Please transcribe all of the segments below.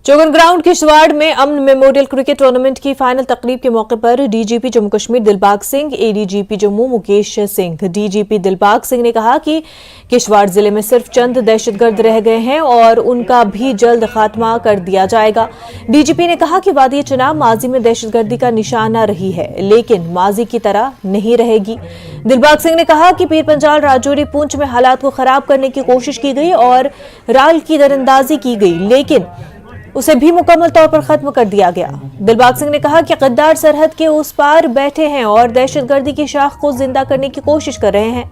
चोगन ground Kishtwar में Aman memorial cricket tournament की final तकरीब के मौके पर DGP Jammu Kashmir Dilbag Singh, ADGP Jammu Mukesh Singh. DGP Dilbag Singh ने कहा कि किश्तवाड़ जिले में सिर्फ चंद दहशतगर्द रह गए हैं और उनका भी जल्द खात्मा कर दिया जाएगा। डीजीपी ने कहा कि वादी चनाब माजी में दहशतगर्दी का निशाना रही है, लेकिन माजी की तरह नहीं रहेगी। दिलबाग सिंह ने कहा कि पीर पंजाल, राजौरी, पुंछ में हालात को खराब करने की कोशिश की गई और राल की दरअंदाजी की गई, लेकिन उसे भी मुकम्मल तौर पर खत्म कर दिया गया। दिलबाग सिंह ने कहा कि गद्दार सरहद के उस पार बैठे हैं और दहशतगर्दी की शाख को जिंदा करने की कोशिश कर रहे हैं।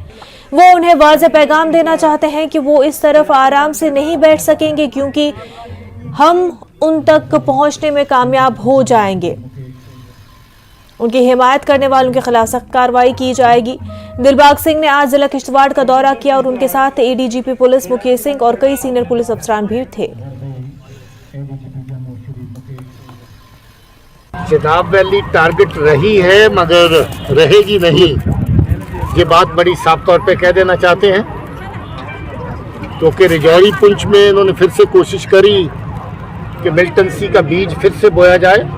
वो उन्हें वाज़ेह पैगाम देना चाहते हैं कि वो इस तरफ आराम से नहीं बैठ सकेंगे, क्योंकि हम उन तक पहुंचने में कामयाब हो जाएंगे। उनकी हिमायत करने वालों के खिलाफ सख्त कार्रवाई की जाएगी। दिलबाग सिंह ने आज जिला किश्तवाड़ का दौरा किया और उनके साथ एडीजीपी पुलिस मुकेश सिंह और कई सीनियर पुलिस अफसरान भी थे। चिनाब वैली टारगेट रही है मगर रहेगी नहीं, ये बात बड़ी साफ तौर पे कह देना चाहते हैं। क्योंकि रिजौरी पुंछ में इन्होंने फिर से कोशिश करी कि मिलिटेंसी का बीज फिर से बोया जाए।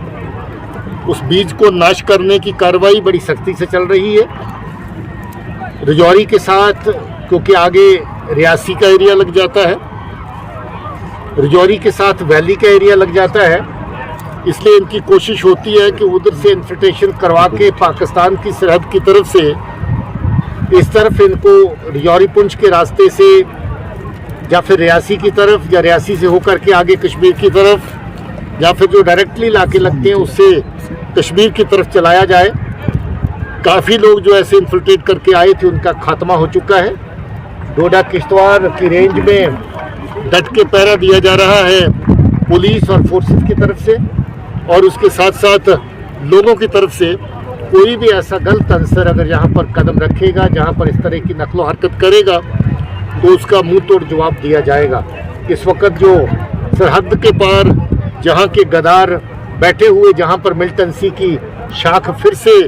उस बीज को नाश करने की कार्रवाई बड़ी सख्ती से चल रही है। रिजौरी के साथ क्योंकि आगे रियासी का एरिया लग जाता है, रिजौरी के साथ वैली का एरिया लग जाता है, इसलिए इनकी कोशिश होती है कि उधर से इन्फिल्ट्रेशन करवा के पाकिस्तान की सरहद की तरफ से इस तरफ इनको रिजौरी पुंछ के रास्ते से या फिर रियासी की तरफ या रियासी से होकर के आगे कश्मीर की तरफ या फिर जो डायरेक्टली इलाके लगते हैं उससे कश्मीर की तरफ चलाया जाए। काफ़ी लोग जो ऐसे इन्फिल्ट्रेट करके आए थे उनका खात्मा हो चुका है। डोडा किश्तवाड़ की रेंज में डट के पहरा दिया जा रहा है पुलिस और फोर्सेस की तरफ से, और उसके साथ साथ लोगों की तरफ से कोई भी ऐसा गलत अंसर अगर यहाँ पर कदम रखेगा, जहाँ पर इस तरह की नकलो हरकत करेगा, तो उसका मुंह तोड़ जवाब दिया जाएगा। इस वक्त जो सरहद के पार जहाँ के गद्दार बैठे हुए, जहाँ पर मिलिटेंसी की शाख फिर से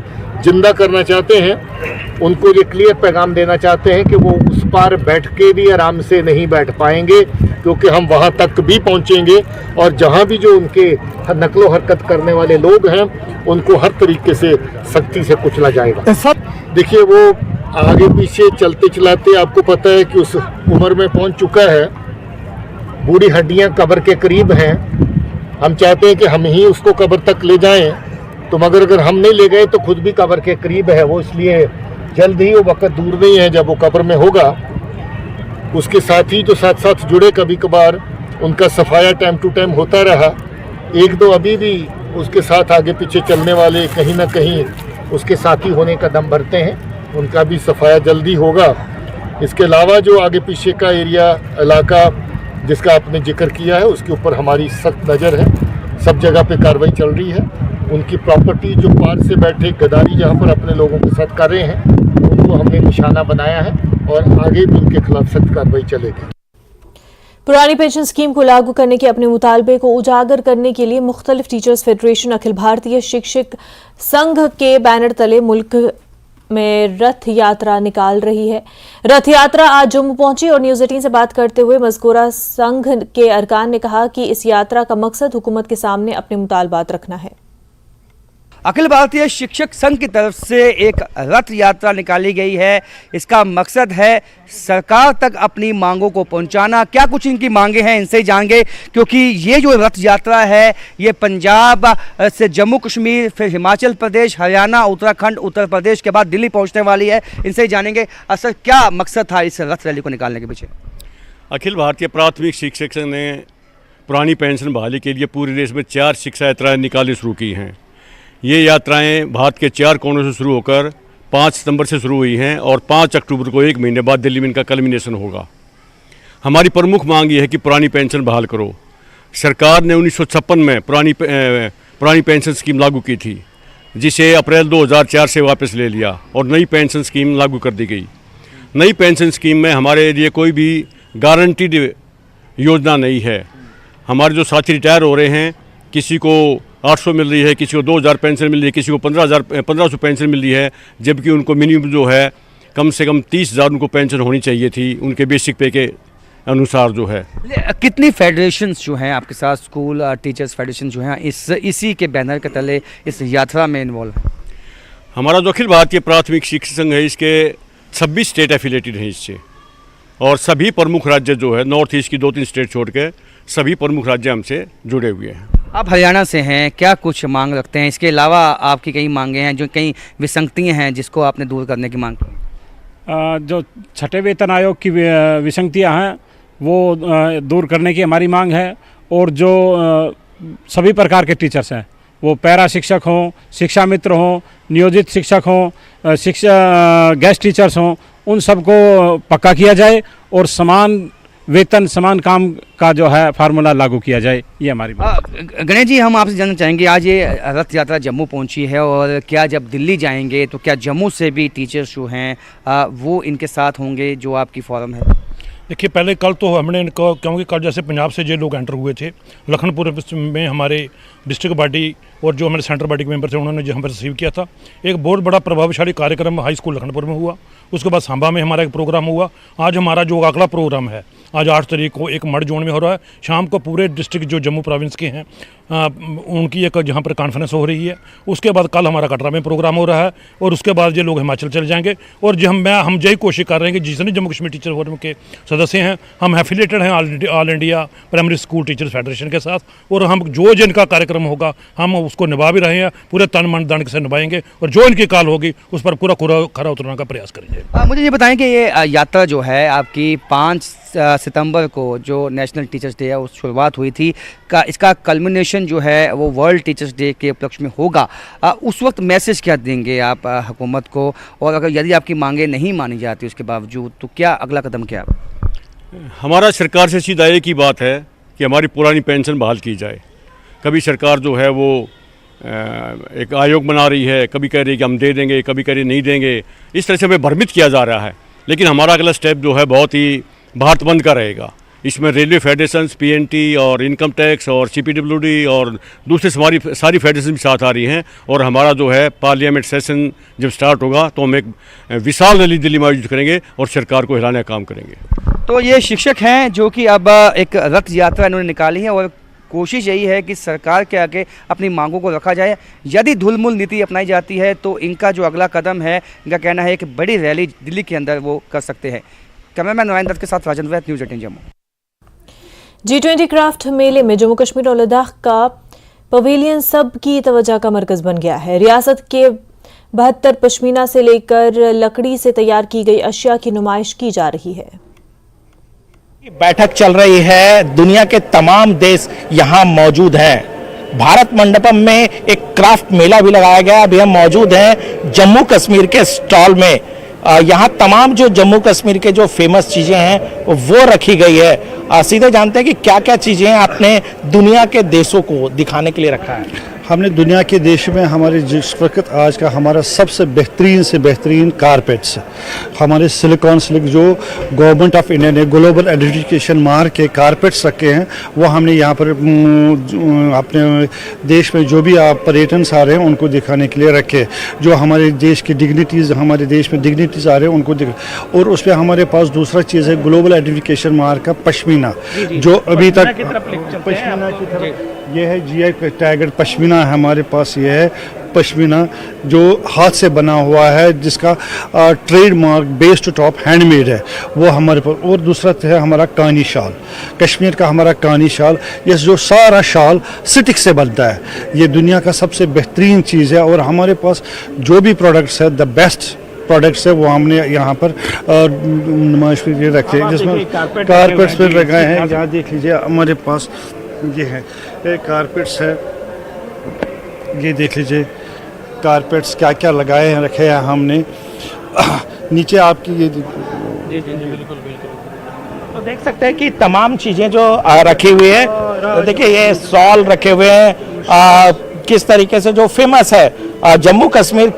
जिंदा करना चाहते हैं, उनको ये क्लियर पैगाम देना चाहते हैं कि वो उस पार बैठ के भी आराम से नहीं बैठ पाएंगे, क्योंकि हम वहाँ तक भी पहुँचेंगे और जहाँ भी जो उनके नकलो हरकत करने वाले लोग हैं उनको हर तरीके से सख्ती से कुचला जाएगा। सब देखिए, वो आगे पीछे चलते चलाते आपको पता है कि उस उम्र में पहुँच चुका है, बूढ़ी हड्डियाँ कब्र के करीब हैं। हम चाहते हैं कि हम ही उसको कब्र तक ले जाएं, तो मगर अगर हम नहीं ले गए तो खुद भी कब्र के करीब है वो, इसलिए जल्द ही वो वक्त दूर नहीं है जब वो कब्र में होगा। उसके साथी जो साथ साथ जुड़े, कभी कभार उनका सफाया टाइम टू टाइम होता रहा। एक दो अभी भी उसके साथ आगे पीछे चलने वाले कहीं ना कहीं उसके साथी होने का दम भरते हैं, उनका भी सफाया जल्दी होगा। इसके अलावा जो आगे पीछे का एरिया इलाका जिसका आपने जिक्र किया है, उसके ऊपर हमारी सख्त नज़र है। सब जगह पे कार्रवाई चल रही है। उनकी प्रॉपर्टी जो पार से बैठे गद्दारी जहाँ पर अपने लोगों के साथ कर रहे हैं, उनको हमने निशाना बनाया है और आगे भी उनके खिलाफ सख्त कार्रवाई चलेगी। पुरानी पेंशन स्कीम को लागू करने के अपने मुतालबे को उजागर करने के लिए मुख्तलिफ टीचर्स फेडरेशन अखिल भारतीय शिक्षक संघ के बैनर तले मुल्क में रथ यात्रा निकाल रही है। रथ यात्रा आज जम्मू पहुंची और न्यूज़ 18 से बात करते हुए मज़कूरा संघ के अरकान ने कहा कि इस यात्रा का मकसद हुकूमत के सामने अपने मुतालबात रखना है। अखिल भारतीय शिक्षक संघ की तरफ से एक रथ यात्रा निकाली गई है। इसका मकसद है सरकार तक अपनी मांगों को पहुंचाना। क्या कुछ इनकी मांगे हैं, इनसे ही जानेंगे, क्योंकि ये जो रथ यात्रा है ये पंजाब से जम्मू कश्मीर, फिर हिमाचल प्रदेश, हरियाणा, उत्तराखंड, उत्तर प्रदेश के बाद दिल्ली पहुंचने वाली है। इनसे ही जानेंगे असल क्या मकसद था इस रथ रैली को निकालने के पीछे। अखिल भारतीय प्राथमिक शिक्षक संघ ने पुरानी पेंशन बहाली के लिए पूरे देश में 4 शिक्षा यात्राएँ निकालनी शुरू की हैं। ये यात्राएं भारत के 4 कोनों से शुरू होकर 5 सितंबर से शुरू हुई हैं और 5 अक्टूबर को 1 महीने बाद दिल्ली में इनका कल्मिनेशन होगा। हमारी प्रमुख मांग ये है कि पुरानी पेंशन बहाल करो। सरकार ने 1956 में पुरानी पेंशन स्कीम लागू की थी, जिसे अप्रैल 2004 से वापस ले लिया और नई पेंशन स्कीम लागू कर दी गई। नई पेंशन स्कीम में हमारे लिए कोई भी गारंटीड योजना नहीं है। हमारे जो साथी रिटायर हो रहे हैं, किसी को 800 मिल रही है, किसी को 2000 पेंशन मिल रही है, किसी को 1500 पेंशन मिल रही है, जबकि उनको मिनिमम जो है कम से कम 30,000 उनको पेंशन होनी चाहिए थी उनके बेसिक पे के अनुसार जो है। कितनी फेडरेशंस जो हैं आपके साथ, स्कूल टीचर्स फेडरेशन जो हैं इसी के बैनर के तले इस यात्रा में इन्वॉल्व हैं? हमारा जो अखिल भारतीय प्राथमिक शिक्षक संघ है, इसके 26 स्टेट एफिलेटेड हैं इससे, और सभी प्रमुख राज्य जो है नॉर्थ ईस्ट की 2-3 स्टेट छोड़ के सभी प्रमुख राज्य हमसे जुड़े हुए हैं। आप हरियाणा से हैं, क्या कुछ मांग रखते हैं? इसके अलावा आपकी कई मांगे हैं, जो कई विसंगतियाँ हैं जिसको आपने दूर करने की मांग की? जो छठे वेतन आयोग की विसंगतियाँ हैं वो दूर करने की हमारी मांग है, और जो सभी प्रकार के टीचर्स हैं, वो पैरा शिक्षक हों, शिक्षा मित्र हों, नियोजित शिक्षक हों, गेस्ट टीचर्स हों, उन सबको पक्का किया जाए और समान वेतन समान काम का जो है फार्मूला लागू किया जाए, ये हमारी बात। गणेश जी, हम आपसे जानना चाहेंगे, आज ये रथ यात्रा जम्मू पहुंची है, और क्या जब दिल्ली जाएंगे तो क्या जम्मू से भी टीचर्स जो हैं वो इनके साथ होंगे जो आपकी फॉरम है? देखिए, पहले कल तो हमने इनको, क्योंकि कल जैसे पंजाब से जो लोग एंटर हुए थे, लखनपुर में हमारे डिस्ट्रिक्ट बॉडी और जो हमारे सेंट्रल बॉडी के मेंबर थे, उन्होंने जो हमें रिसीव किया था। एक बहुत बड़ा प्रभावशाली कार्यक्रम हाई स्कूल लखनपुर में हुआ। उसके बाद सांबा में हमारा एक प्रोग्राम हुआ। आज हमारा जो अगला प्रोग्राम है, आज 8 तारीख को एक मड जोन में हो रहा है। शाम को पूरे डिस्ट्रिक्ट जो जम्मू प्रोविंस के हैं उनकी एक जहाँ पर कॉन्फ्रेंस हो रही है। उसके बाद कल हमारा कटरा में प्रोग्राम हो रहा है, और उसके बाद ये लोग हिमाचल चले जाएंगे। और जो हम यही कोशिश कर रहे हैं कि जितने जम्मू कश्मीर टीचर फोरम के सदस्य हैं, हम एफिलेटेड हैं all India primary school teachers federation के साथ, और हम जो जिनका कार्यक्रम होगा हम उसको निभा भी रहे हैं, पूरे तन मन धन से निभाएंगे, और जो इनकी कॉल होगी उस पर पूरा खरा उतरने का प्रयास करेंगे। मुझे ये बताएं कि ये यात्रा जो है आपकी 5 सितंबर को जो नेशनल टीचर्स डे है उस शुरुआत हुई थी, का इसका कल्मिनेशन जो है वो वर्ल्ड टीचर्स डे के उपलक्ष्य में होगा। उस वक्त मैसेज क्या देंगे आप हुकूमत को, और अगर यदि आपकी मांगे नहीं मानी जाती उसके बावजूद, तो क्या अगला कदम क्या है? हमारा सरकार से सीधा एक ही बात है कि हमारी पुरानी पेंशन बहाल की जाए। कभी सरकार जो है वो एक आयोग बना रही है, कभी कह रही है कि हम दे देंगे, कभी कह रही नहीं देंगे, इस तरह से हमें भ्रमित किया जा रहा है। लेकिन हमारा अगला स्टेप जो है बहुत ही भारतबंद का रहेगा। इसमें रेलवे फेडरेशंस, पीएनटी और इनकम टैक्स और सीपीडब्ल्यूडी और दूसरे सारी फेडरेशन भी साथ आ रही हैं, और हमारा जो है पार्लियामेंट सेशन जब स्टार्ट होगा तो हम एक विशाल रैली दिल्ली में आयोजित करेंगे और सरकार को हिलाने का काम करेंगे। तो ये शिक्षक हैं जो कि अब एक रथ यात्रा इन्होंने निकाली है, और कोशिश यही है कि सरकार के आगे अपनी मांगों को रखा जाए। यदि धुलमुल नीति अपनाई जाती है तो इनका जो अगला कदम है, इनका कहना है कि बड़ी रैली दिल्ली के अंदर वो कर सकते हैं। कैमरामैन नारायण दत्त के साथ राजन वैद, न्यूज़ 18 जम्मू। G20 क्राफ्ट मेले में जम्मू कश्मीर और लद्दाख का पवेलियन सब की तवज्जो का मरकज बन गया है। रियासत के 72 पश्मीना से लेकर लकड़ी से तैयार की गई अशिया की नुमाइश की जा रही है। बैठक चल रही है, दुनिया के तमाम देश यहाँ मौजूद हैं। भारत मंडपम में एक क्राफ्ट मेला भी लगाया गया। अभी हम मौजूद हैं जम्मू कश्मीर के स्टॉल में। यहाँ तमाम जो जम्मू कश्मीर के जो फेमस चीज़ें हैं वो रखी गई है। सीधे जानते हैं कि क्या क्या चीज़ें आपने दुनिया के देशों को दिखाने के लिए रखा है। हमने दुनिया के देश में हमारे जिस वक्त आज का हमारा सबसे बेहतरीन से बेहतरीन कारपेट्स, हमारे सिलिकॉन जो गवर्नमेंट ऑफ इंडिया ने ग्लोबल एजुकेशन मार्क के कारपेट्स रखे हैं, वो हमने यहाँ पर अपने देश में जो भी पर्यटन आ रहे हैं उनको दिखाने के लिए रखे। जो हमारे देश की डिग्निटीज़, हमारे देश में डिग्निटीज़ आ रहे हैं उनको और उस पर हमारे पास दूसरा चीज़ है ग्लोबल एजुकेशन मार्क का पश्मीना, जो अभी तक पश्मीना की तरफ ये है जीआई टैगड पश्मीना है हमारे पास। ये है पश्मीना जो हाथ से बना हुआ है, जिसका trademark base to top handmade है, वो हमारे पास। और दूसरा है हमारा कानी शाल, कश्मीर का हमारा कानी शाल, ये जो सारा शाल सिटिक से बनता है, ये दुनिया का सबसे बेहतरीन चीज़ है। और हमारे पास जो भी प्रोडक्ट्स है, द बेस्ट प्रोडक्ट्स है, वो हमने यहाँ पर नुमाइश के लिए रखे हैं, जिसमें कारपेट्स पर लगाए हैं। यहाँ देख लीजिए हमारे पास ये है, कारपेट्स है, ये देख लीजिए कारपेट्स क्या क्या लगाए हैं, रखे हैं हमने। नीचे आपकी ये बिल्कुल तो देख सकते हैं कि तमाम चीज़ें जो रखी हुई है। तो देखिए ये शॉल रखे हुए हैं, किस तरीके से जो फेमस है जम्मू कश्मीर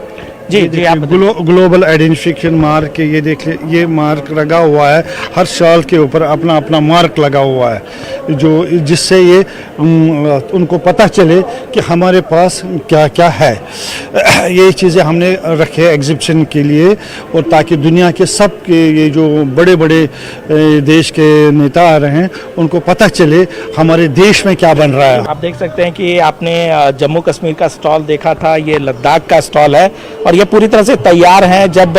जी जी आप ग्लोबल आइडेंटिफिकेशन मार्क, ये देख ले, ये मार्क लगा हुआ है, हर साल के ऊपर अपना अपना मार्क लगा हुआ है, जो जिससे ये उनको पता चले कि हमारे पास क्या क्या है। ये चीज़ें हमने रखे एग्जिबिशन के लिए, और ताकि दुनिया के सब के ये जो बड़े बड़े देश के नेता आ रहे हैं उनको पता चले हमारे देश में क्या बन रहा है। आप देख सकते हैं कि आपने जम्मू कश्मीर का स्टॉल देखा था, ये लद्दाख का स्टॉल है और ये पूरी तरह से तैयार हैं। जब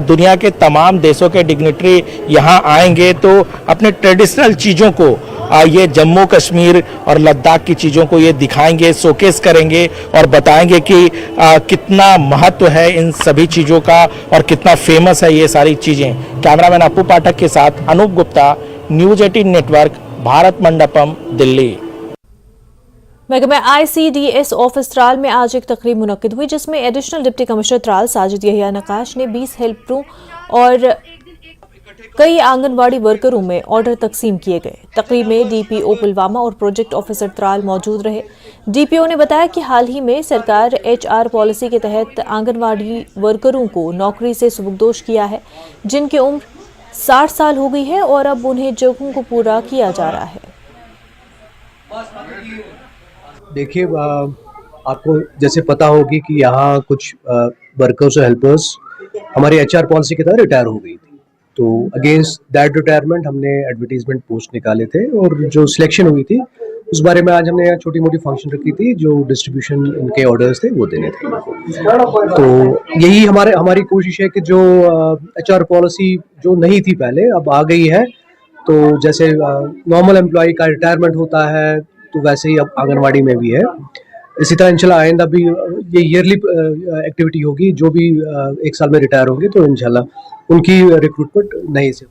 दुनिया के तमाम देशों के डिग्निटरी यहाँ आएंगे तो अपने ट्रेडिशनल चीज़ों को ये जम्मू कश्मीर और लद्दाख की चीज़ों को ये दिखाएंगे, शोकेस करेंगे और बताएंगे कि कितना महत्व है इन सभी चीज़ों का और कितना फेमस है ये सारी चीज़ें। कैमरामैन अपू पाठक के साथ अनूप गुप्ता, न्यूज़ 18 नेटवर्क, भारत मंडपम, दिल्ली। महकमा ICDS ऑफिस त्राल में आज एक तकरीब मुनक्किद हुई जिसमें additional deputy commissioner Tral Sajid Yahya Naqash ने 20 हेल्परों और कई आंगनवाड़ी वर्करों में ऑर्डर तकसीम किए गए। तकरीब में DPO पुलवामा और प्रोजेक्ट ऑफिसर त्राल मौजूद रहे। DPO ने बताया कि हाल ही में सरकार HR पॉलिसी के तहत आंगनवाड़ी वर्करों को नौकरी से सुबुकदोश किया है, जिनकी उम्र 60 साल हो गई है और अब उन्हें जगहों को पूरा किया जा रहा है। देखिए, आपको जैसे पता होगी कि यहाँ कुछ वर्कर्स और हेल्पर्स हमारी HR पॉलिसी के तहत रिटायर हो गई थी, तो अगेंस्ट दैट रिटायरमेंट हमने एडवर्टीजमेंट पोस्ट निकाले थे और जो सिलेक्शन हुई थी उस बारे में आज हमने यहाँ छोटी मोटी फंक्शन रखी थी, जो डिस्ट्रीब्यूशन इनके ऑर्डर्स थे वो देने थे। तो यही हमारी कोशिश है कि जो HR पॉलिसी जो नहीं थी पहले अब आ गई है, तो जैसे नॉर्मल एम्प्लॉय का रिटायरमेंट होता है तो वैसे ही अब आंगनवाड़ी में भी है। इसी तरह इंशाल्लाह आइंदा भी ये ईयरली एक्टिविटी होगी, जो भी एक साल में रिटायर होंगे तो इंशाल्लाह उनकी रिक्रूटमेंट नहीं से।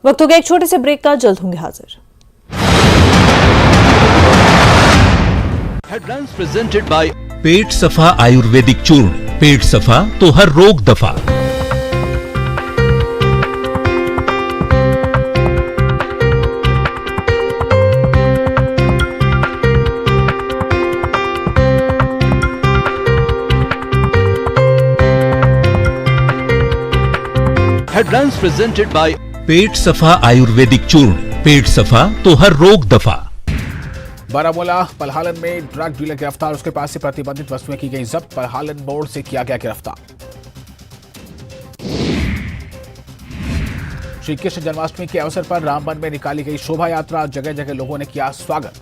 वक्त हो गया एक छोटे से ब्रेक का, जल्द होंगे हाजिर। हेडलाइंस प्रेजेंटेड बाय पेट सफा आयुर्वेदिक चूर्ण। पेट सफा तो हर रोग दफा। हेडलाइंस प्रेजेंटेड बाय पेट सफा आयुर्वेदिक चूर्ण। पेट सफा तो हर रोग दफा। बारामूला पलहालन में ड्रग डीलर गिरफ्तार, उसके पास से प्रतिबंधित वस्तुएं की गई जब्त। पलहालन बोर्ड से किया गया गिरफ्तार। श्री कृष्ण जन्माष्टमी के अवसर पर रामबन में निकाली गई शोभा यात्रा, जगह जगह लोगों ने किया स्वागत।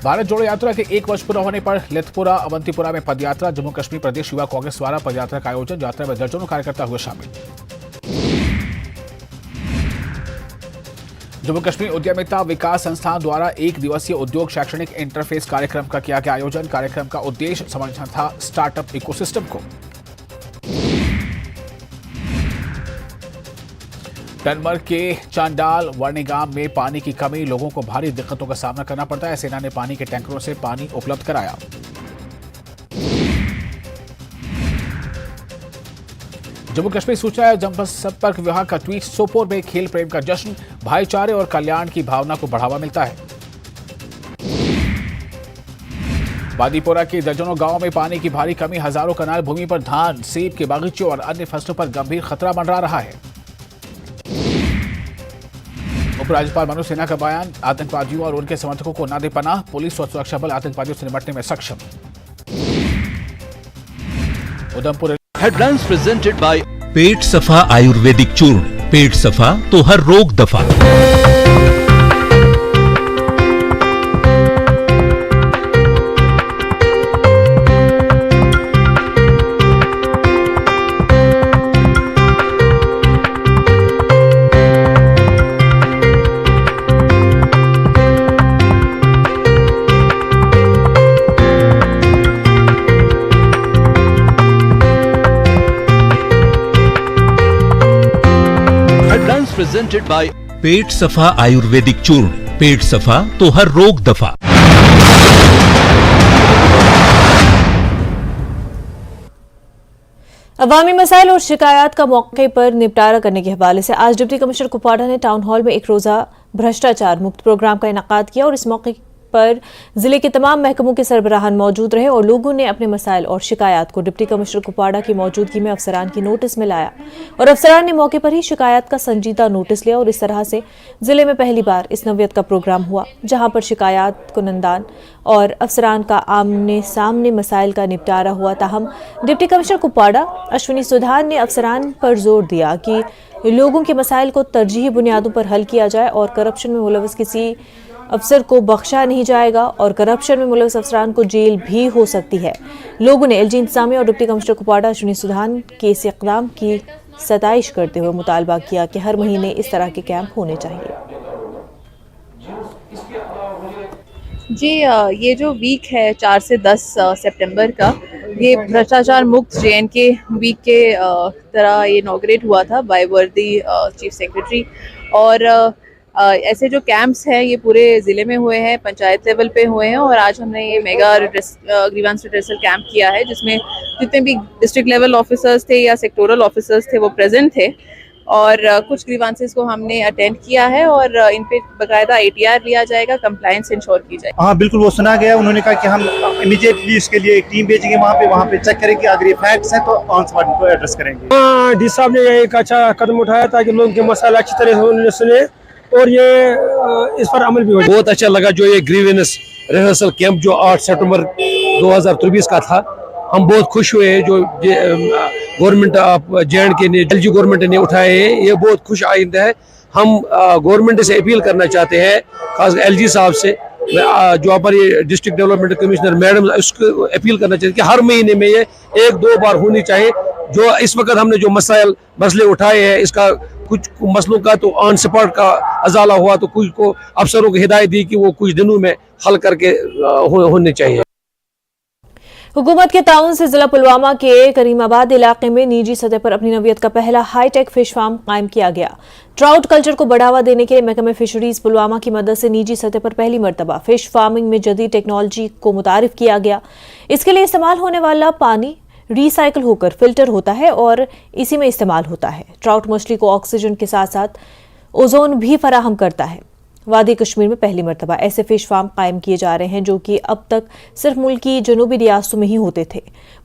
भारत जोड़ो यात्रा के 1 वर्ष पूरा होने पर लेथपुरा अवंतीपुरा में पदयात्रा। जम्मू कश्मीर प्रदेश युवा कांग्रेस द्वारा पदयात्रा का आयोजन। यात्रा में दर्जनों कार्यकर्ता हुए शामिल। जम्मू कश्मीर उद्यमिता विकास संस्थान द्वारा 1 दिवसीय उद्योग शैक्षणिक इंटरफेस कार्यक्रम का किया गया आयोजन। कार्यक्रम का उद्देश्य समझना था स्टार्टअप इकोसिस्टम को। टनमर्ग के चांडाल वर्णिगाम में पानी की कमी, लोगों को भारी दिक्कतों का सामना करना पड़ता है। सेना ने पानी के टैंकरों से पानी उपलब्ध कराया। जम्मू कश्मीर सूचना एवं जनसंपर्क विभाग का ट्वीट। सोपोर में खेल प्रेम का जश्न, भाईचारे और कल्याण की भावना को बढ़ावा मिलता है। बादीपोरा के दर्जनों गांवों में पानी की भारी कमी, हजारों कनाल भूमि पर धान, सेब के बागीचों और अन्य फसलों पर गंभीर खतरा मंडरा रहा है। उपराज्यपाल मनोज सिन्हा का बयान, आतंकवादियों और उनके समर्थकों को न दे पनाह, पुलिस और सुरक्षा बल आतंकवादियों से निपटने में सक्षम। उधमपुर। हेडलाइंस प्रेजेंटेड बाय पेट सफा आयुर्वेदिक चूर्ण। पेट सफा तो हर रोग दफा। प्रेजेंटेड बाय पेट सफा आयुर्वेदिक चूर्ण। पेट सफा तो हर रोग दफा। अवामी मसाइल और शिकायत का मौके पर निपटारा करने के हवाले से आज डिप्टी कमिश्नर कुपवाड़ा ने टाउन हॉल में एक रोजा भ्रष्टाचार मुक्त प्रोग्राम का इनेकाद किया और इस मौके पर जिले के तमाम महकमों के सरबराहान मौजूद रहे और लोगों ने अपने मसाइल और शिकायत को डिप्टी कमिश्नर कुपवाड़ा की मौजूदगी में अफसरान की नोटिस में लाया और अफसरान ने मौके पर ही शिकायत का संजीदा नोटिस लिया और इस तरह से जिले में पहली बार इस नौयत का प्रोग्राम हुआ जहां पर शिकायत कुनंदान और अफसरान का आमने सामने मसाइल का निपटारा हुआ। ताहम डिप्टी कमिश्नर कुपवाड़ा अश्विनी सुधार ने अफसरान पर जोर दिया कि लोगों के मसाइल को तरजीही बुनियादों पर हल किया जाए और करप्शन में मुलविस किसी अफसर को बख्शा नहीं जाएगा और करप्शन में मुलविस अफसरान को जेल भी हो सकती है। लोगों ने एलजी इंतजामिया और डिप्टी कमिश्नर कुपवाड़ा अश्विनी सुधार के इस इक़दाम की सताइश करते हुए मुतालबा किया कि हर महीने इस तरह के कैंप होने चाहिए। जी, ये जो वीक है 4 से 10 सितंबर का, ये भ्रष्टाचार मुक्त JNK वीक के तरह ये इनॉग्रेट हुआ था बाय वर्दी चीफ सेक्रेटरी। और ऐसे जो कैंप्स हैं ये पूरे ज़िले में हुए हैं, पंचायत लेवल पे हुए हैं और आज हमने ये मेगा ग्रीवेंस रिड्रेसल कैंप किया है जिसमें जितने भी डिस्ट्रिक्ट लेवल ऑफिसर्स थे या सेक्टोरल ऑफिसर्स थे वो प्रेजेंट थे और कुछ ग्रीवांसेस को हमने अटेंड किया है और इन पे बाकायदा ATR लिया जाएगा, कंप्लायंस इंश्योर की जाएगी। हाँ बिल्कुल, वो सुना गया। उन्होंने कहा कि हम इमीडिएटली इसके लिए एक टीम भेजेंगे वहाँ पे चेक करेंगे, अगर ये फैक्ट्स हैं तो ऑन स्पॉट इनको एड्रेस करेंगे। हाँ, डी साहब ने एक अच्छा कदम उठाया ताकि लोगों के मसाला अच्छी तरह से सुने और ये इस पर अमल भी हो। बहुत अच्छा लगा जो ये ग्रीवेंस रिहर्सल कैंप जो 8 सितंबर 2023 का था, हम बहुत खुश हुए जो गवर्नमेंट ऑफ JNK ने LG गवर्नमेंट ने उठाए हैं, ये बहुत खुश आइंदा है। हम गवर्नमेंट से अपील करना चाहते हैं, खास LG साहब से, जो हमारी डिस्ट्रिक्ट डेवलपमेंट कमिश्नर मैडम, उसको अपील करना चाहिए कि हर महीने में ये 1-2 बार होनी चाहिए। जो इस वक्त हमने जो मसले उठाए हैं, इसका कुछ मसलों का तो ऑन स्पॉट का अजाला हुआ, तो कुछ को अफसरों को हिदायत दी कि वो कुछ दिनों में हल करके होने चाहिए। हुकूमत के ताउन से जिला पुलवामा के करीमाबाद इलाके में निजी सतह पर अपनी नवियत का पहला हाईटेक फिश फार्म कायम किया गया। ट्राउट कल्चर को बढ़ावा देने के लिए महकमे फिशरीज पुलवामा की मदद से निजी सतह पर पहली मरतबा फिश फार्मिंग में जदीद टेक्नोलॉजी को मुतारिफ किया गया। इसके लिए इस्तेमाल होने वाला पानी रिसाइकिल होकर फिल्टर होता है और इसी में इस्तेमाल होता है। ट्राउट मछली को ऑक्सीजन के साथ साथ ओजोन भी फराहम करता है। वादी कश्मीर में पहली मरतबा ऐसे फिश फार्म कायम किए जा रहे हैं जो कि अब तक सिर्फ मुल्क की जनूबी रियासतों में ही होते थे।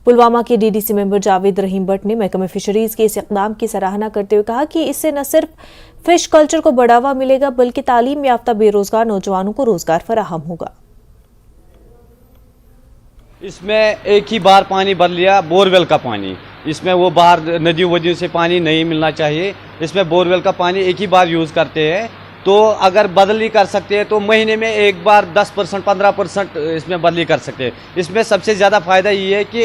पुलवामा के DDC मेंबर जावेद रहीम भट्ट ने महकमे फिशरीज के इस इक़दाम की सराहना करते हुए कहा कि इससे न सिर्फ फिश कल्चर को बढ़ावा मिलेगा बल्कि तालीम याफ्ता बेरोजगार नौजवानों को रोजगार फराहम होगा। इसमें एक ही बार पानी भर लिया, बोरवेल का पानी, इसमें वो बाहर नदियों वदियों से पानी नहीं मिलना चाहिए। इसमें बोरवेल का पानी एक ही बार यूज़ करते हैं, तो अगर बदली कर सकते हैं तो महीने में एक बार 10% 15% इसमें बदली कर सकते हैं। इसमें सबसे ज़्यादा फ़ायदा ये है कि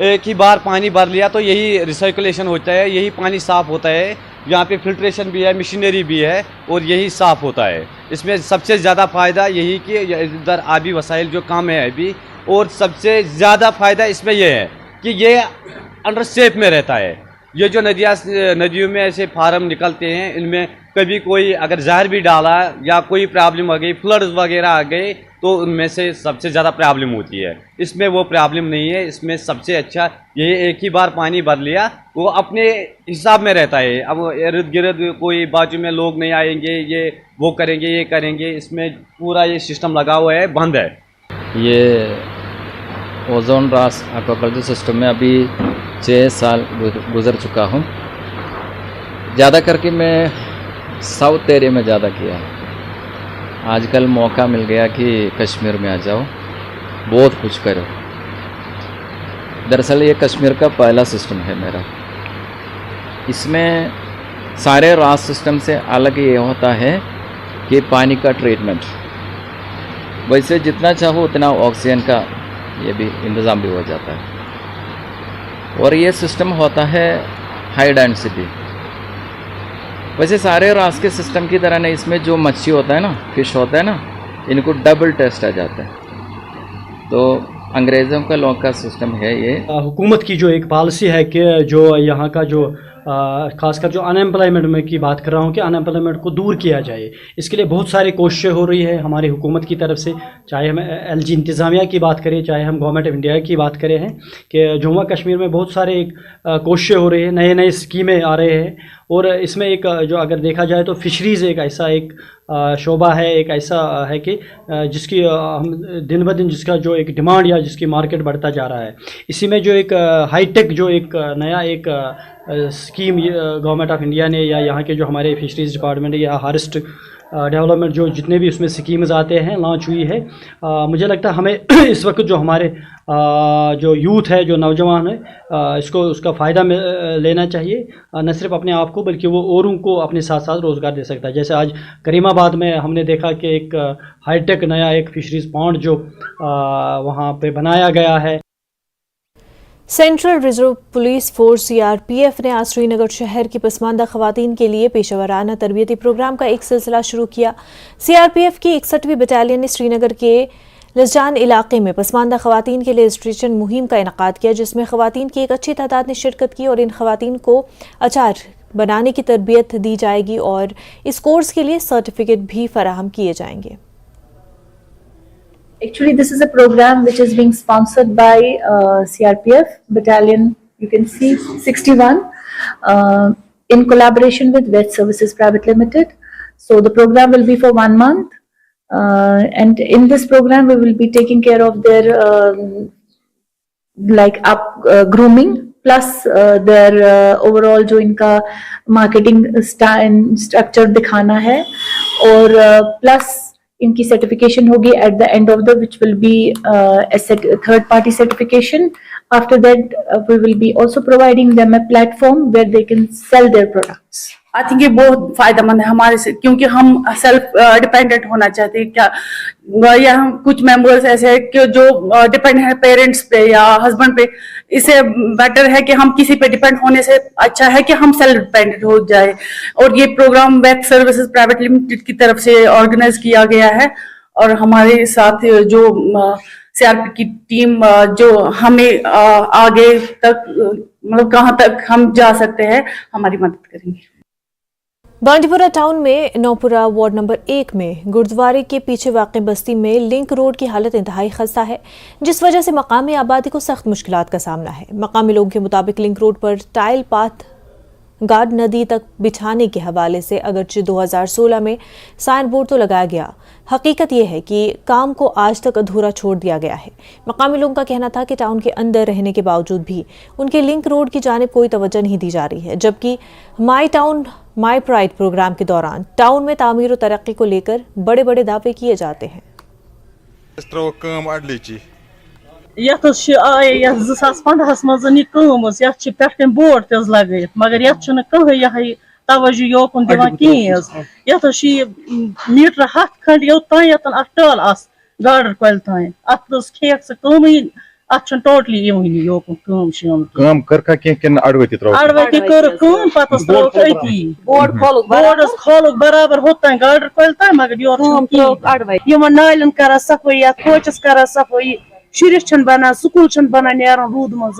एक ही बार पानी भर लिया तो यही रिसाइकुलेशन होता है, यही पानी साफ़ होता है। यहाँ पे फिल्ट्रेशन भी है, मशीनरी भी है और यही साफ़ होता है। इसमें सबसे ज़्यादा फ़ायदा यही कि इधर आबी वसाइल जो कम है अभी, और सबसे ज़्यादा फ़ायदा इसमें यह है कि ये अंडर सेफ में रहता है। ये जो नदियों में ऐसे फार्म निकलते हैं, इनमें कभी कोई अगर जहर भी डाला या कोई प्रॉब्लम आ गई, फ्लड्स वगैरह आ गए, तो उनमें से सबसे ज़्यादा प्रॉब्लम होती है। इसमें वो प्रॉब्लम नहीं है। इसमें सबसे अच्छा यही एक ही बार पानी भर लिया, वो अपने हिसाब में रहता है। अब इर्द गिर्द कोई बाजू में लोग नहीं आएंगे, ये वो करेंगे, ये करेंगे, इसमें पूरा ये सिस्टम लगा हुआ है, बंद है। ये ओजोन रास एक्वाकल्चर सिस्टम में अभी 6 साल गुजर चुका हूँ। ज़्यादा करके मैं साउथ एरिया में ज़्यादा किया है। आजकल मौका मिल गया कि कश्मीर में आ जाओ, बहुत कुछ करो। दरअसल ये कश्मीर का पहला सिस्टम है मेरा। इसमें सारे रास सिस्टम से अलग ये होता है कि पानी का ट्रीटमेंट, वैसे जितना चाहो उतना ऑक्सीजन का ये भी इंतज़ाम भी हो जाता है। और ये सिस्टम होता है हाई डेंसिटी। वैसे सारे रास के सिस्टम की तरह नहीं, इसमें जो मच्छी होता है ना, फिश होता है ना, इनको डबल टेस्ट आ जाता है। तो अंग्रेज़ों का लॉ का सिस्टम है ये। हुकूमत की जो एक पॉलिसी है कि जो यहाँ का जो खासकर जो अनएम्प्लॉयमेंट में की बात कर रहा हूँ कि अनएम्प्लॉयमेंट को दूर किया जाए। इसके लिए बहुत सारी कोशिशें हो रही है हमारी हुकूमत की तरफ से, चाहे हम LG इंतज़ामिया की बात करें, चाहे हम गवर्नमेंट ऑफ इंडिया की बात करें हैं कि जम्मू कश्मीर में बहुत सारे कोशिशें हो रही है, नए नए स्कीमें आ रहे हैं। और इसमें एक जो अगर देखा जाए तो फ़िशरीज़ एक ऐसा एक शोबा है, एक ऐसा है कि जिसकी हम दिन ब दिन जिसका जो एक डिमांड या जिसकी मार्केट बढ़ता जा रहा है। इसी में जो एक हाईटेक जो एक नया एक स्कीम गवर्नमेंट ऑफ इंडिया ने या यहाँ के जो हमारे फिशरीज़ डिपार्टमेंट या हार्वेस्ट डेवलपमेंट जो जितने भी उसमें स्कीम्स आते हैं लॉन्च हुई है, मुझे लगता है हमें इस वक्त जो हमारे जो यूथ है, जो नौजवान है, इसको उसका फ़ायदा लेना चाहिए, न सिर्फ अपने आप को बल्कि वो औरों को अपने साथ साथ रोज़गार दे सकता है। जैसे आज करीमाबाद में हमने देखा कि एक हाईटेक नया एक फिशरीज़ पॉन्ड जो वहाँ पे बनाया गया है। Central reserve police force CRPF ने आज श्रीनगर शहर की पसमानदा खवातीन के लिए पेशेवराना तरबियती प्रोग्राम का एक सिलसिला शुरू किया। CRPF की 61वीं बटालियन ने श्रीनगर के लसजान इलाके में पसमानदा खवातीन के लिए रजिस्ट्रेशन मुहिम का इनेकाद किया, जिसमें खवातीन की एक अच्छी तादाद ने शिरकत की और इन खवातीन को अचार बनाने की तरबियत दी जाएगी और इस कोर्स के लिए सर्टिफिकेट भी फराहम किए जाएंगे। Actually, this is a program which is being sponsored by CRPF Battalion, you can see 61, in collaboration with Vet Services Private Limited. So the program will be for 1 month, and in this program we will be taking care of their grooming plus their overall जो इनका marketing structure दिखाना है और plus इनकी certification होगी at the end of the which will be third party certification. After that we will be also providing them a platform where they can sell their products. I think ये बहुत फायदेमंद है हमारे से, क्योंकि हम सेल्फ डिपेंडेंट होना चाहते हैं क्या, या हम कुछ मेंबर्स ऐसे हैं कि जो डिपेंड है पेरेंट्स पे या हस्बैंड पे। इससे बेटर है कि हम किसी पे डिपेंड होने से अच्छा है कि हम सेल्फ डिपेंडेंट हो जाए। और ये programme vet services private limited की तरफ से ऑर्गेनाइज किया गया है और हमारे साथ जो CRP की टीम जो हमें आगे तक मतलब कहाँ तक हम जा सकते हैं हमारी मदद करेंगे। बांडीपुरा टाउन में नौपुरा वार्ड नंबर 1 में गुरुद्वारे के पीछे वाक़ बस्ती में लिंक रोड की हालत इंतहाई खस्ता है, जिस वजह से मकामी आबादी को सख्त मुश्किलात का सामना है। मकामी लोगों के मुताबिक लिंक रोड पर टाइल पाथ गाड नदी तक बिछाने के हवाले से अगरचे 2016 में साइन बोर्ड तो लगाया गया, हकीकत यह है कि काम को आज तक अधूरा छोड़ दिया गया है। मकामी लोगों का कहना था कि टाउन के अंदर रहने के बावजूद भी उनके लिंक रोड की जानिब कोई तवज्जो नहीं दी जा रही है, जबकि my town my pride programme के दौरान टाउन में तामीर और तरक्की को लेकर बड़े बड़े दावे किए जाते हैं। यथ 2015 मज पे बोर्ड तज लगे मगर ये कहीं तवज्जो योकुन दिवान कहें। यथ मीटर 100 खंड योतान यतन टल आस गाडर कोल तान अत खेक से कमी अत टोटली योकुन कम कर किन अड़वती कर पतस त्रोक अती बोर्ड खोलुक बराबर होतान गाडर कोल तान मगर यो नालन कर सफाई कोचस कर सफाई शुरिस बना स्कूल बना नेरन रूद मज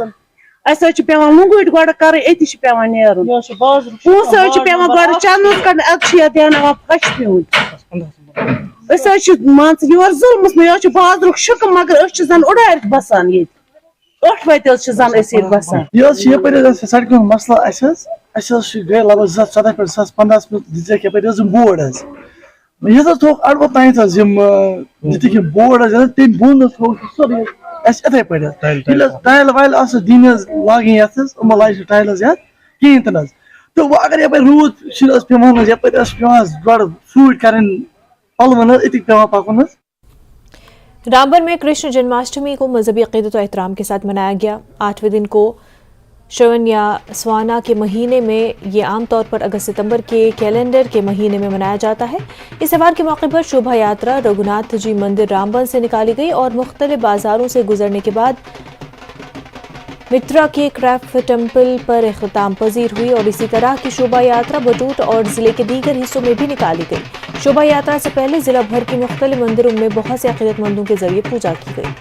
अस पेवान लुंगुट गोड़ कर अति पेवान नेरन पोस पेवान गोड़ चंद कड़ दिन फश पे मान योर जुलमस मे बाजर शुक मगर जन उड़ार बसान ये 8 वत जन बसान ये सड़क मसला गए लगभग 2014 पे 2015 में दिख बोर्ड ये थोक अड़व तान दिख बोर्ड तम बोन सोरे इथे पे टाइल वाइल दिन लागे यमो लाग टाइल कहें तन तो वो अगर यप रूद शुर पे गड़ फूड कर पलवन अति पे पकन। रामबन में कृष्ण जन्माष्टमी को मजहबी अक़ीदत और एहतराम के साथ मनाया गया। 8वें दिन को श्रवण या स्वाना के महीने में ये आमतौर पर अगस्त सितंबर के कैलेंडर के महीने में मनाया जाता है। इस त्यौहार के मौके पर शोभा यात्रा रघुनाथ जी मंदिर रामबन से निकाली गई और मुख्तलिफ बाजारों से गुजरने के बाद मित्रा के क्राफ्ट टेम्पल पर इख्तिताम पजीर हुई और इसी तरह की शोभा यात्रा बटूट और जिले के दीगर हिस्सों में भी निकाली गई। शोभा यात्रा से पहले जिला भर के मुख्तलिफ मंदिरों में बहुत से अक़ीदतमंदों के जरिए पूजा की गई।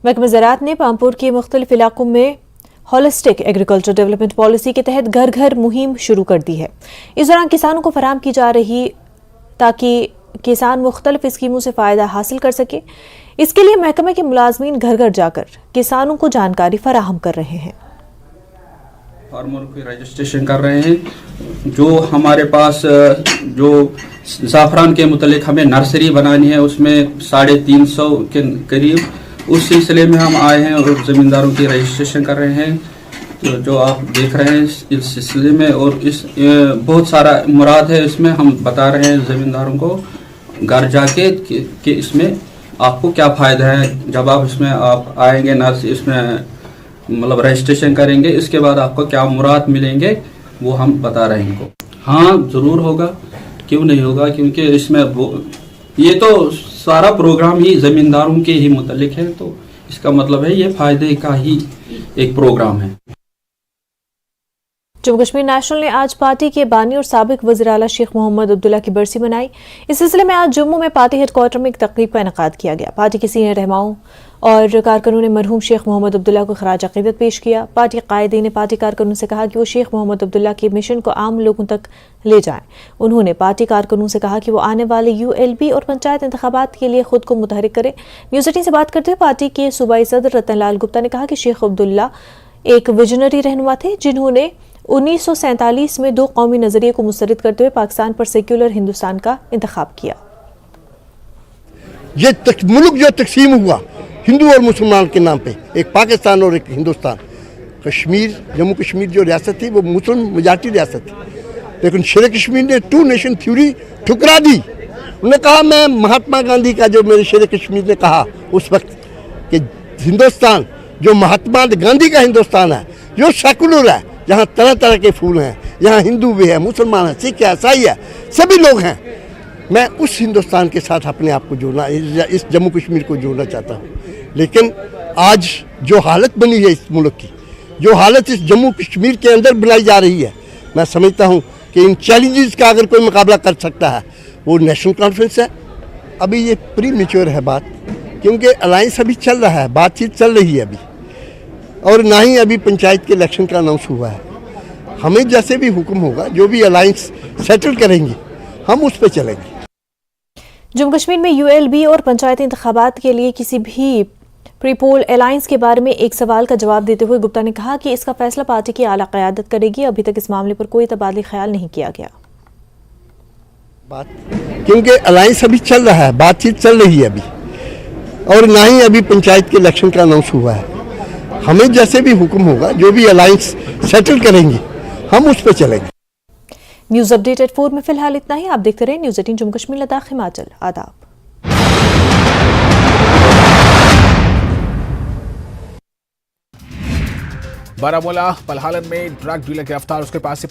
महकमा ज़राअत ने पामपुर के मुख्तलिफ इलाकों में होलिस्टिक एग्रीकल्चर डेवलपमेंट पॉलिसी के तहत घर घर मुहिम शुरू कर दी है। इस दौरान किसानों को फराहम की जा रही ताकि किसान मुख्तलिफ स्कीमों से फ़ायदा हासिल कर सके। इसके लिए महकमे के मुलाजमीन घर घर जाकर किसानों को जानकारी फराहम कर रहे हैं। फार्मर को रजिस्ट्रेशन कर रहे हैं। जो हमारे पास जो ज़ाफ़रान के मुतालिक हमें नर्सरी बनानी है, उसमें 350 के करीब, उस सिलसिले में हम आए हैं और ज़मींदारों की रजिस्ट्रेशन कर रहे हैं। तो जो आप देख रहे हैं इस सिलसिले में, और इस बहुत सारा मुराद है इसमें, हम बता रहे हैं ज़मींदारों को घर जाके कि इसमें आपको क्या फ़ायदा है। जब आप इसमें आप आएंगे नर्सरी, इसमें मतलब रजिस्ट्रेशन करेंगे, इसके बाद आपको क्या मुराद मिलेंगे वो हम बता रहे हैं इनको। हाँ ज़रूर होगा, क्यों नहीं होगा, क्योंकि इसमें ये तो सारा प्रोग्राम ही ज़मींदारों के ही मुतालिक है, तो इसका मतलब है ये फ़ायदे का ही एक प्रोग्राम है। जम्मू कश्मीर नेशनल ने आज पार्टी के बानी और साबिक वज़ीर आला शेख मोहम्मद अब्दुल्ला की बरसी मनाई। इस सिलसिले में आज जम्मू में पार्टी हेडक्वार्टर में एक तकरीब का इनेकाद किया गया। पार्टी के सीनियर रहनुमाओं और कारकुनों ने मरहूम शेख मोहम्मद अब्दुल्ला को खराज अक़ीदत पेश किया। पार्टी कायदीन ने पार्टी कारकुनों से कहा कि वो शेख मोहम्मद अब्दुल्ला के मिशन को आम लोगों तक ले जाएं। उन्होंने पार्टी कारकुनों से कहा कि वो आने वाले ULB और पंचायत इंतखाबात के लिए खुद को मुतहरिक करें। न्यूज़ 18 से बात करते हुए पार्टी के सूबाई सदर रतन लाल गुप्ता ने कहा कि शेख अब्दुल्ला एक विजनरी रहनुमा थे, जिन्होंने 1947 में 2 कौमी नजरिए को मुस्तरद करते हुए पाकिस्तान पर सेक्युलर हिंदुस्तान का इंतखाब किया। ये मुल्क जो तकसीम हुआ हिंदू और मुसलमान के नाम पे, एक पाकिस्तान और एक हिंदुस्तान, कश्मीर जम्मू कश्मीर जो रियासत थी वो मुस्लिम मेजॉरिटी रियासत थी, लेकिन शेर कश्मीर ने 2 नेशन थ्योरी ठुकरा दी। उन्होंने कहा, मैं महात्मा गांधी का जो मेरे शेर कश्मीर ने कहा उस वक्त कि हिंदुस्तान जो महात्मा गांधी का हिंदुस्तान है, जो सेकुलर है, जहाँ तरह तरह के फूल हैं, यहाँ हिंदू भी है, मुसलमान है, सिख है, ईसाई है, सभी लोग हैं, मैं उस हिंदुस्तान के साथ अपने आप को जोड़ना, इस जम्मू कश्मीर को जोड़ना चाहता हूँ। लेकिन आज जो हालत बनी है इस मुल्क की, जो हालत इस जम्मू कश्मीर के अंदर बनाई जा रही है, मैं समझता हूँ कि इन चैलेंजेस का अगर कोई मुकाबला कर सकता है वो नेशनल कॉन्फ्रेंस है। अभी ये प्री मेच्योर है बात, क्योंकि अलायंस अभी चल रहा है, बातचीत चल रही है अभी, और ना ही अभी पंचायत के इलेक्शन का अनाउंस हुआ है। हमें जैसे भी हुक्म होगा, जो भी अलायंस सेटल करेंगे, हम उस पर चलेंगे। जम्मू कश्मीर में ULB और पंचायती इंतखाबात के लिए किसी भी प्रीपोल अलायंस के बारे में एक सवाल का जवाब देते हुए गुप्ता ने कहा कि इसका फैसला पार्टी की आला क़यादत करेगी। अभी तक इस मामले पर कोई तबादला ख्याल नहीं किया गया। क्योंकि अलायंस अभी चल रहा है, बातचीत चल रही है अभी, और ना ही अभी पंचायत के इलेक्शन का अनाउंस हुआ है। हमें जैसे भी हुक्म होगा, जो भी अलायंस सेटल करेंगे, हम उस पर चलेंगे। न्यूज़ अपडेट एट 4 में फिलहाल इतना ही। आप देखते रहे न्यूज़ 18 जम्मू कश्मीर लद्दाख हिमाचल। आदाब। बारामूला पलहालन में ड्रग डीलर गिरफ्तार, उसके पास से